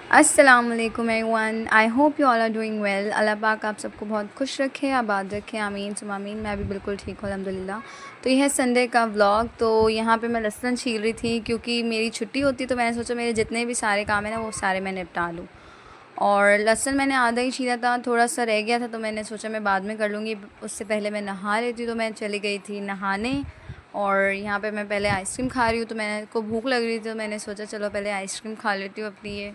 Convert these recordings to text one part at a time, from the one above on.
अस्सलामुअलैकुम everyone, I hope you all are doing well. अल्लाह पाक आप सबको बहुत खुश रखे, आबाद रखे, आमीन सुम आमीन। मैं भी बिल्कुल ठीक हूँ अल्हम्दुलिल्लाह। तो यह है संडे का व्लॉग। तो यहाँ पे मैं लहसुन छील रही थी क्योंकि मेरी छुट्टी होती, तो मैंने सोचा मेरे जितने भी सारे काम हैं ना वो सारे मैं निपटा लूँ। और लहसुन मैंने आधा ही छीला था, थोड़ा सा रह गया था, तो मैंने सोचा मैं बाद में कर लूँगी, उससे पहले मैं नहा लेती। तो मैं चली गई थी नहाने। और यहाँ पे मैं पहले आइसक्रीम खा रही हूँ, तो मैंने को भूख लग रही थी, तो मैंने सोचा चलो पहले आइसक्रीम खा लेती हूँ अपनी।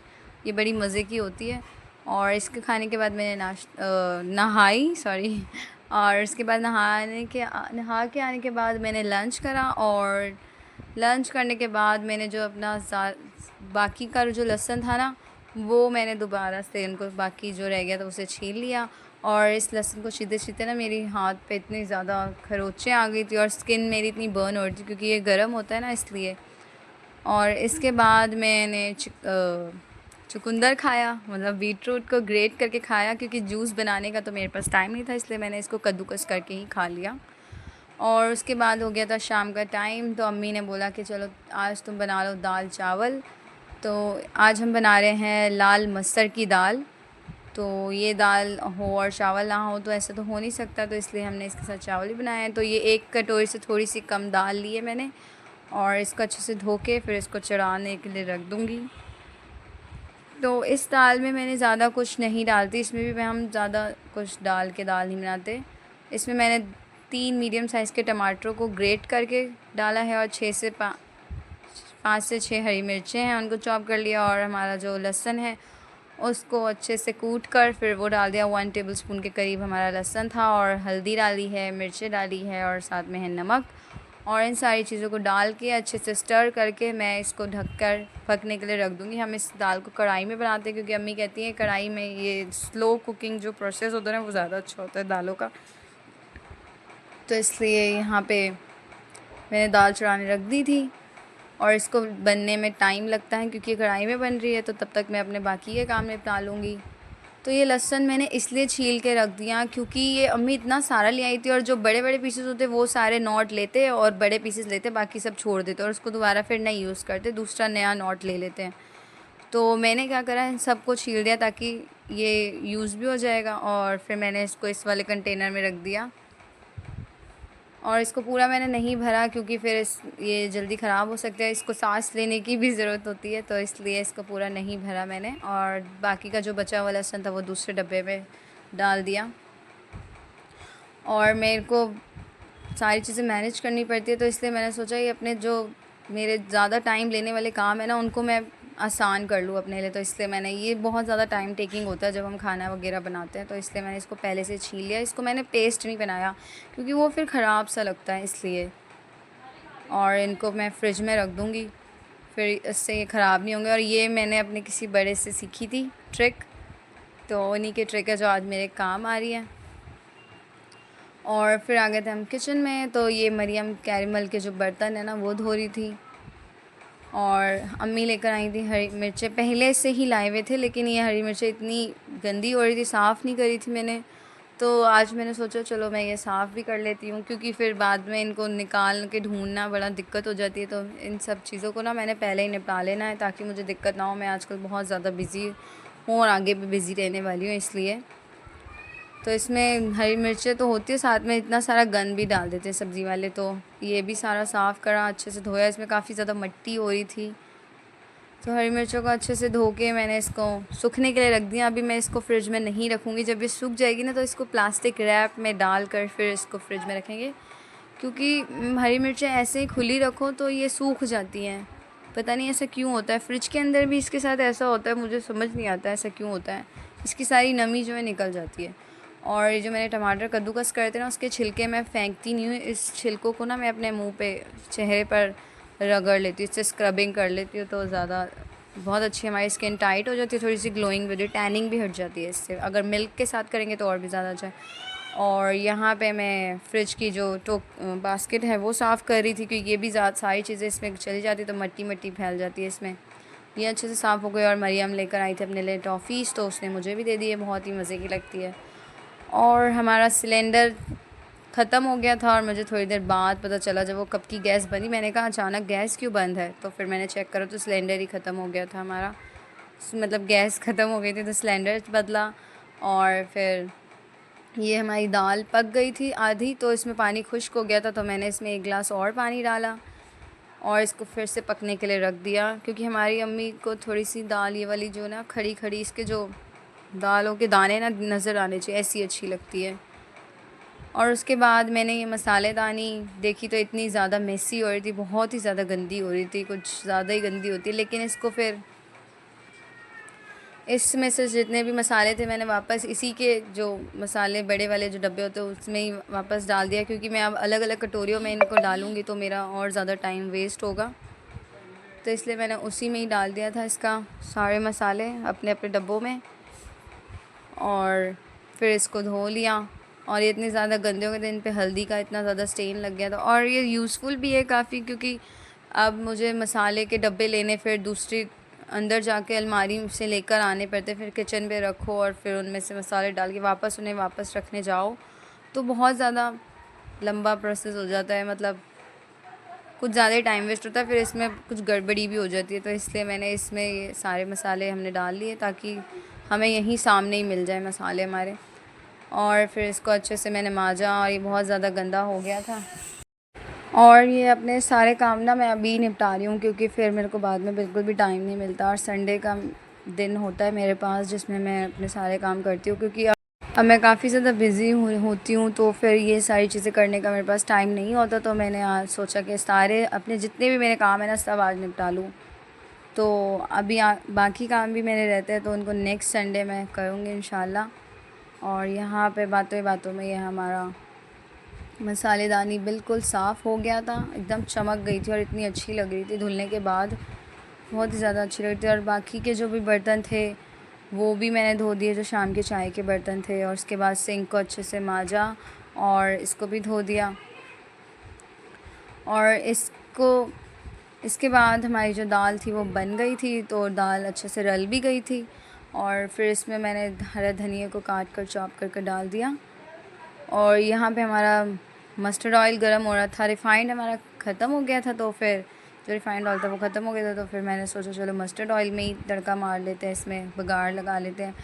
ये बड़ी मज़े की होती है। और इसके खाने के बाद मैंने नहाई, सॉरी। और उसके बाद नहा के आने के बाद मैंने लंच करा। और लंच करने के बाद मैंने जो अपना बाकी का जो लहसुन था ना, वो मैंने दोबारा से उनको बाकी जो रह गया था उसे छील लिया। और इस लहसुन को छीलते छीलते ना मेरी हाथ पे इतनी ज़्यादा खरोंचें आ गई थी और स्किन मेरी इतनी बर्न हो रही थी क्योंकि ये गर्म होता है ना, इसलिए। और इसके बाद मैंने चुकंदर खाया, मतलब बीट रूट को ग्रेट करके खाया, क्योंकि जूस बनाने का तो मेरे पास टाइम नहीं था, इसलिए मैंने इसको कद्दूकस करके ही खा लिया। और उसके बाद हो गया था शाम का टाइम, तो अम्मी ने बोला कि चलो आज तुम बना लो दाल चावल। तो आज हम बना रहे हैं लाल मसर की दाल। तो ये दाल हो और चावल ना हो तो ऐसा तो हो नहीं सकता, तो इसलिए हमने इसके साथ चावल ही बनाए हैं। तो ये एक कटोरी से थोड़ी सी कम दाल ली है मैंने, और इसको अच्छे से धो के फिर इसको चढ़ाने के लिए रख दूँगी। तो इस दाल में मैंने ज़्यादा कुछ नहीं डालती, इसमें भी मैं हम ज़्यादा कुछ डाल के दाल नहीं बनाते। इसमें मैंने 3 मीडियम साइज़ के टमाटरों को ग्रेट करके डाला है, और 5 से 6 हरी मिर्चें हैं, उनको चॉप कर लिया। और हमारा जो लहसुन है उसको अच्छे से कूट कर फिर वो डाल दिया। 1 टेबलस्पून के करीब हमारा लहसुन था, और हल्दी डाली है, मिर्चें डाली है, और साथ में है नमक। और इन सारी चीज़ों को डाल के अच्छे से स्टर करके मैं इसको ढककर पकने के लिए रख दूँगी। हम इस दाल को कढ़ाई में बनाते हैं क्योंकि अम्मी कहती हैं कढ़ाई में ये स्लो कुकिंग जो प्रोसेस होता है ना वो ज़्यादा अच्छा होता है दालों का। तो इसलिए यहाँ पे मैंने दाल चढ़ाने रख दी थी। और इसको बनने में टाइम लगता है क्योंकि कढ़ाई में बन रही है, तो तब तक मैं अपने बाकी के काम निपटा लूँगी। तो ये लहसुन मैंने इसलिए छील के रख दिया क्योंकि ये अम्मी इतना सारा ले आई थी, और जो बड़े बड़े पीसेस होते वो सारे नॉट लेते और बड़े पीसेस लेते, बाकी सब छोड़ देते और उसको दोबारा फिर नहीं यूज़ करते, दूसरा नया नॉट ले लेते हैं। तो मैंने क्या करा, इन सबको छील दिया ताकि ये यूज़ भी हो जाएगा। और फिर मैंने इसको इस वाले कंटेनर में रख दिया। और इसको पूरा मैंने नहीं भरा क्योंकि फिर ये जल्दी ख़राब हो सकता है, इसको सांस लेने की भी ज़रूरत होती है, तो इसलिए इसको पूरा नहीं भरा मैंने। और बाकी का जो बचा हुआ लहसुन था वो दूसरे डब्बे में डाल दिया। और मेरे को सारी चीज़ें मैनेज करनी पड़ती है, तो इसलिए मैंने सोचा ये अपने जो मेरे ज़्यादा टाइम लेने वाले काम है ना उनको मैं आसान कर लूँ अपने लिए। तो इसलिए मैंने, ये बहुत ज़्यादा टाइम टेकिंग होता है जब हम खाना वगैरह बनाते हैं, तो इसलिए मैंने इसको पहले से छील लिया। इसको मैंने पेस्ट नहीं बनाया क्योंकि वो फिर ख़राब सा लगता है, इसलिए। और इनको मैं फ्रिज में रख दूँगी, फिर इससे ये ख़राब नहीं होंगे। और ये मैंने अपने किसी बड़े से सीखी थी ट्रिक, तो उन्हीं के ट्रिक है जो आज मेरे काम आ रही है। और फिर आ गए थे हम किचन में, तो ये मरियम कैरमल के जो बर्तन है ना वो धो रही थी। और अम्मी लेकर आई थी हरी मिर्चें, पहले से ही लाए हुए थे, लेकिन ये हरी मिर्चें इतनी गंदी हो रही थी, साफ़ नहीं करी थी मैंने। तो आज मैंने सोचा चलो मैं ये साफ़ भी कर लेती हूँ, क्योंकि फिर बाद में इनको निकाल के ढूंढना बड़ा दिक्कत हो जाती है। तो इन सब चीज़ों को ना मैंने पहले ही निपटा लेना है ताकि मुझे दिक्कत ना हो। मैं आजकल बहुत ज़्यादा बिज़ी हूँ और आगे भी बिज़ी रहने वाली हूँ, इसलिए। तो इसमें हरी मिर्चें तो होती है, साथ में इतना सारा गंद भी डाल देते हैं सब्ज़ी वाले। तो ये भी सारा साफ़ करा, अच्छे से धोया, इसमें काफ़ी ज़्यादा मिट्टी हो रही थी। तो हरी मिर्चों को अच्छे से धो के मैंने इसको सूखने के लिए रख दिया। अभी मैं इसको फ्रिज में नहीं रखूँगी, जब ये सूख जाएगी ना तो इसको प्लास्टिक रैप में डाल कर फिर इसको फ्रिज में रखेंगे, क्योंकि हरी मिर्चें ऐसे ही खुली रखो तो ये सूख जाती हैं। पता नहीं ऐसा क्यों होता है, फ्रिज के अंदर भी इसके साथ ऐसा होता है, मुझे समझ नहीं आता ऐसा क्यों होता है। इसकी सारी नमी जो है निकल जाती है। और ये जो मैंने टमाटर कद्दूकस करे थे ना उसके छिलके मैं फेंकती नहीं हूँ, इस छिलकों को ना मैं अपने मुंह पे, चेहरे पर रगड़ लेती हूँ, इससे स्क्रबिंग कर लेती हूँ, तो ज़्यादा बहुत अच्छी हमारी स्किन टाइट हो जाती है, थोड़ी सी ग्लोइंग भी होती है, टैनिंग भी हट जाती है इससे। अगर मिल्क के साथ करेंगे तो और भी ज़्यादा अच्छा है। और यहाँ पे मैं फ़्रिज की जो बास्केट है वो साफ़ कर रही थी, क्योंकि ये भी ज़्यादा सारी चीज़ें इसमें चली जाती तो मिट्टी मिट्टी फैल जाती है इसमें। ये अच्छे से साफ़ हो गई। और मरियम लेकर आई थी अपने लिए टॉफ़ीज़, तो उसने मुझे भी दे दी है, बहुत ही मज़े की लगती है। और हमारा सिलेंडर ख़त्म हो गया था, और मुझे थोड़ी देर बाद पता चला जब वो कब की गैस बनी, मैंने कहा अचानक गैस क्यों बंद है, तो फिर मैंने चेक करा तो सिलेंडर ही ख़त्म हो गया था हमारा। मतलब गैस ख़त्म हो गई थी तो सिलेंडर बदला। और फिर ये हमारी दाल पक गई थी आधी, तो इसमें पानी खुश्क हो गया था, तो मैंने इसमें 1 गिलास और पानी डाला और इसको फिर से पकने के लिए रख दिया, क्योंकि हमारी अम्मी को थोड़ी सी दाल ये वाली जो ना खड़ी खड़ी इसके जो दालों के दाने ना नज़र आने चाहिए, ऐसी अच्छी लगती है। और उसके बाद मैंने ये मसालेदानी देखी तो इतनी ज़्यादा मेसी हो रही थी, बहुत ही ज़्यादा गंदी हो रही थी, कुछ ज़्यादा ही गंदी होती है। लेकिन इसको फिर इसमें से जितने भी मसाले थे मैंने वापस इसी के जो मसाले बड़े वाले जो डब्बे होते हैं उसमें ही वापस डाल दिया, क्योंकि मैं अब अलग अलग कटोरियों में इनको डालूँगी तो मेरा और ज़्यादा टाइम वेस्ट होगा। तो इसलिए मैंने उसी में ही डाल दिया था इसका सारे मसाले अपने अपने डब्बों में, और फिर इसको धो लिया। और ये इतने ज़्यादा गंदे हो गए थे, इन पे हल्दी का इतना ज़्यादा स्टेन लग गया था। और ये यूज़फुल भी है काफ़ी, क्योंकि अब मुझे मसाले के डब्बे लेने फिर दूसरी अंदर जाके अलमारी से लेकर आने पड़ते, फिर किचन पे रखो और फिर उनमें से मसाले डाल के वापस उन्हें वापस रखने जाओ, तो बहुत ज़्यादा लंबा प्रोसेस हो जाता है, मतलब कुछ ज़्यादा ही टाइम वेस्ट होता है, फिर इसमें कुछ गड़बड़ी भी हो जाती है। तो इसलिए मैंने इसमें ये सारे मसाले हमने डाल लिए ताकि हमें यहीं सामने ही मिल जाए मसाले हमारे। और फिर इसको अच्छे से मैंने मांजा और ये बहुत ज़्यादा गंदा हो गया था। और ये अपने सारे काम ना मैं अभी निपटा रही हूँ, क्योंकि फिर मेरे को बाद में बिल्कुल भी टाइम नहीं मिलता, और संडे का दिन होता है मेरे पास जिसमें मैं अपने सारे काम करती हूँ, क्योंकि अब मैं काफ़ी ज़्यादा बिज़ी होती हूँ, तो फिर ये सारी चीज़ें करने का मेरे पास टाइम नहीं होता। तो मैंने आज सोचा कि सारे अपने जितने भी मेरे काम है ना सब आज निपटा लूँ। तो अभी बाकी काम भी मेरे रहते हैं, तो उनको नेक्स्ट संडे मैं करूँगी इंशाल्लाह। और यहाँ पे बातों बातों में ये हमारा मसालेदानी बिल्कुल साफ़ हो गया था, एकदम चमक गई थी और इतनी अच्छी लग रही थी धुलने के बाद, बहुत ही ज़्यादा अच्छी लग रही थी। और बाकी के जो भी बर्तन थे वो भी मैंने धो दिए, जो शाम के चाय के बर्तन थे। और उसके बाद सिंक को अच्छे से मांजा और इसको भी धो दिया। और इसके बाद हमारी जो दाल थी वो बन गई थी, तो दाल अच्छे से रल भी गई थी। और फिर इसमें मैंने हरा धनिया को काट कर चॉप करके डाल दिया। और यहाँ पे हमारा मस्टर्ड ऑयल गर्म हो रहा था, रिफ़ाइंड हमारा ख़त्म हो गया था, तो फिर जो रिफ़ाइंड ऑयल था वो ख़त्म हो गया था, तो फिर मैंने सोचा चलो मस्टर्ड ऑयल में ही तड़का मार लेते हैं, इसमें बघाड़ लगा लेते हैं।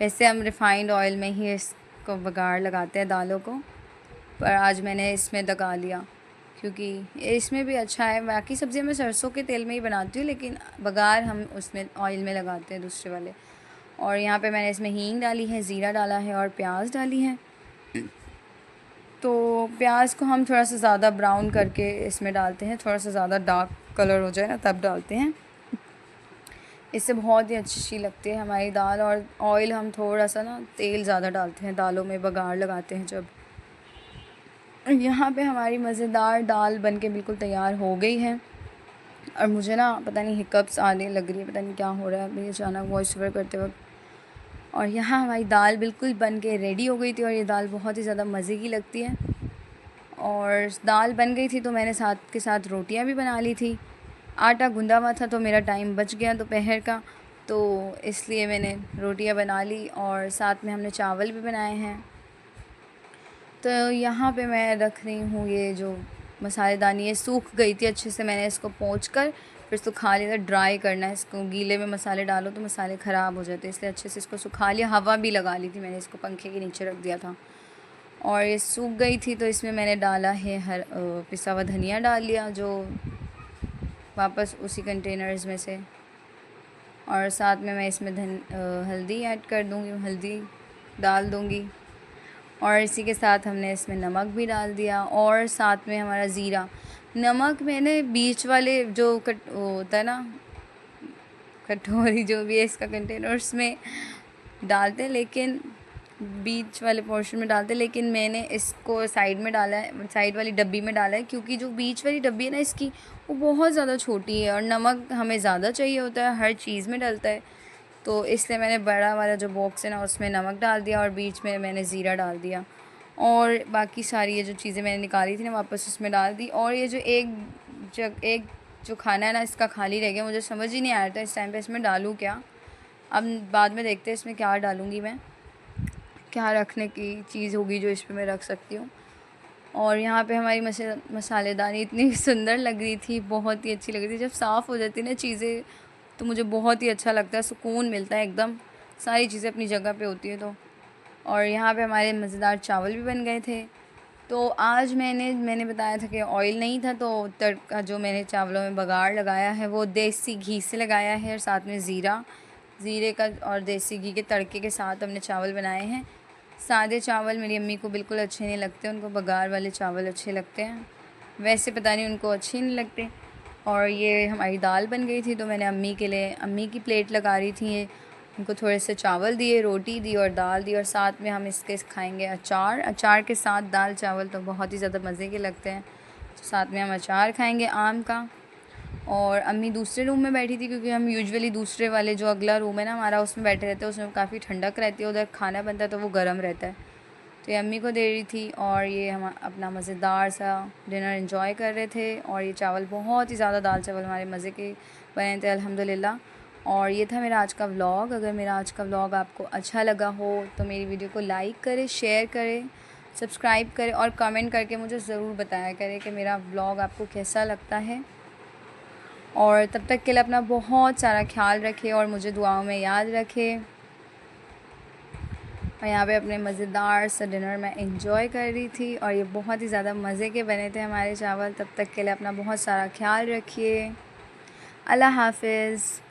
वैसे हम रिफ़ाइंड ऑयल में ही इसको बघाड़ लगाते हैं दालों को, पर आज मैंने इसमें लगा लिया क्योंकि इसमें भी अच्छा है। बाकी सब्ज़ियाँ मैं सरसों के तेल में ही बनाती हूँ, लेकिन बघाड़ हम उसमें ऑयल में लगाते हैं दूसरे वाले। और यहाँ पे मैंने इसमें हींग डाली है, ज़ीरा डाला है और प्याज डाली है। तो प्याज को हम थोड़ा सा ज़्यादा ब्राउन करके इसमें डालते हैं, थोड़ा सा ज़्यादा डार्क कलर हो जाए ना तब डालते हैं, इससे बहुत ही अच्छी लगती है हमारी दाल। और ऑयल हम थोड़ा सा ना तेल ज़्यादा डालते हैं दालों में बघाड़ लगाते हैं जब। यहाँ पे हमारी मज़ेदार दाल बनके बिल्कुल तैयार हो गई है। और मुझे ना पता नहीं हिकअप्स आने लग रही है, पता नहीं क्या हो रहा है अभी अचानक वॉइस ओवर करते वक्त। और यहाँ हमारी दाल बिल्कुल बन के रेडी हो गई थी, और ये दाल बहुत ही ज़्यादा मज़े की लगती है। और दाल बन गई थी तो मैंने साथ के साथ रोटियां भी बना ली थी। आटा गूंदा हुआ था तो मेरा टाइम बच गया दोपहर का, तो इसलिए मैंने रोटियां बना ली और साथ में हमने चावल भी बनाए हैं। तो यहाँ पे मैं रख रही हूँ ये जो मसालेदानी है, सूख गई थी अच्छे से, मैंने इसको पोंछ कर फिर सुखा लिया था। ड्राई करना है इसको, गीले में मसाले डालो तो मसाले ख़राब हो जाते हैं, इसलिए अच्छे से इसको सुखा लिया। हवा भी लगा ली थी मैंने, इसको पंखे के नीचे रख दिया था और ये सूख गई थी। तो इसमें मैंने डाला है पिसा हुआ धनिया डाल लिया, जो वापस उसी कंटेनर्स में से। और साथ में मैं इसमें हल्दी ऐड कर दूँगी, हल्दी डाल दूँगी। और इसी के साथ हमने इसमें नमक भी डाल दिया, और साथ में हमारा ज़ीरा। नमक मैंने बीच वाले जो वो होता है ना कटोरी जो भी है इसका कंटेनर, उसमें डालते हैं, लेकिन बीच वाले पोर्शन में डालते हैं, लेकिन मैंने इसको साइड में डाला है, साइड वाली डब्बी में डाला है, क्योंकि जो बीच वाली डब्बी है ना इसकी वो बहुत ज़्यादा छोटी है और नमक हमें ज़्यादा चाहिए होता है, हर चीज़ में डलता है। तो इसलिए मैंने बड़ा वाला जो बॉक्स है ना उसमें नमक डाल दिया और बीच में मैंने ज़ीरा डाल दिया, और बाकी सारी ये जो चीज़ें मैंने निकाली थी ना वापस उसमें डाल दी। और ये जो एक जो खाना है ना इसका खाली रह गया, मुझे समझ ही नहीं आ रहा था इस टाइम पे इसमें डालूँ क्या। अब बाद में देखते हैं इसमें क्या डालूँगी मैं, क्या रखने की चीज़ होगी जो इस पे मैं रख सकती हूँ। और यहाँ पे हमारी मसालेदानी इतनी सुंदर लग रही थी, बहुत ही अच्छी लग रही थी। जब साफ़ हो जाती ना चीज़ें तो मुझे बहुत ही अच्छा लगता है, सुकून मिलता है एकदम, सारी चीज़ें अपनी जगह पे होती है तो। और यहाँ पे हमारे मज़ेदार चावल भी बन गए थे। तो आज मैंने बताया था कि ऑयल नहीं था, तो तड़का जो मैंने चावलों में बघाड़ लगाया है वो देसी घी से लगाया है, और साथ में ज़ीरे का और देसी घी के तड़के के साथ हमने चावल बनाए हैं। सादे चावल मेरी अम्मी को बिल्कुल अच्छे नहीं लगते, उनको बघार वाले चावल अच्छे लगते हैं। वैसे पता नहीं उनको अच्छे नहीं लगते। और ये हमारी दाल बन गई थी, तो मैंने अम्मी की प्लेट लगा रही थी ये, उनको थोड़े से चावल दिए, रोटी दी और दाल दी, और साथ में हम इसके खाएंगे अचार के साथ दाल चावल तो बहुत ही ज़्यादा मज़े के लगते हैं। तो साथ में हम अचार खाएंगे आम का। और अम्मी दूसरे रूम में बैठी थी, क्योंकि हम यूजुअली दूसरे वाले जो अगला रूम है ना हमारा, उसमें बैठे रहते हैं, उसमें काफ़ी ठंडक रहती है, उधर खाना बनता है तो वो गर्म रहता है। तो ये अम्मी को दे रही थी, और ये हम अपना मज़ेदार सा डिनर एंजॉय कर रहे थे। और ये चावल बहुत ही ज़्यादा, दाल चावल हमारे मज़े के बने थे अल्हम्दुलिल्लाह। और ये था मेरा आज का व्लॉग। अगर मेरा आज का व्लॉग आपको अच्छा लगा हो तो मेरी वीडियो को लाइक करें, शेयर करें, सब्सक्राइब करें, और कमेंट करके मुझे ज़रूर बताया करें कि मेरा व्लॉग आपको कैसा लगता है। और तब तक के लिए अपना बहुत सारा ख्याल रखें और मुझे दुआओं में याद रखें। और यहाँ पे अपने मज़ेदार सा डिनर मैं एंजॉय कर रही थी, और ये बहुत ही ज़्यादा मज़े के बने थे हमारे चावल। तब तक के लिए अपना बहुत सारा ख्याल रखिए। अल्लाह हाफ़िज़।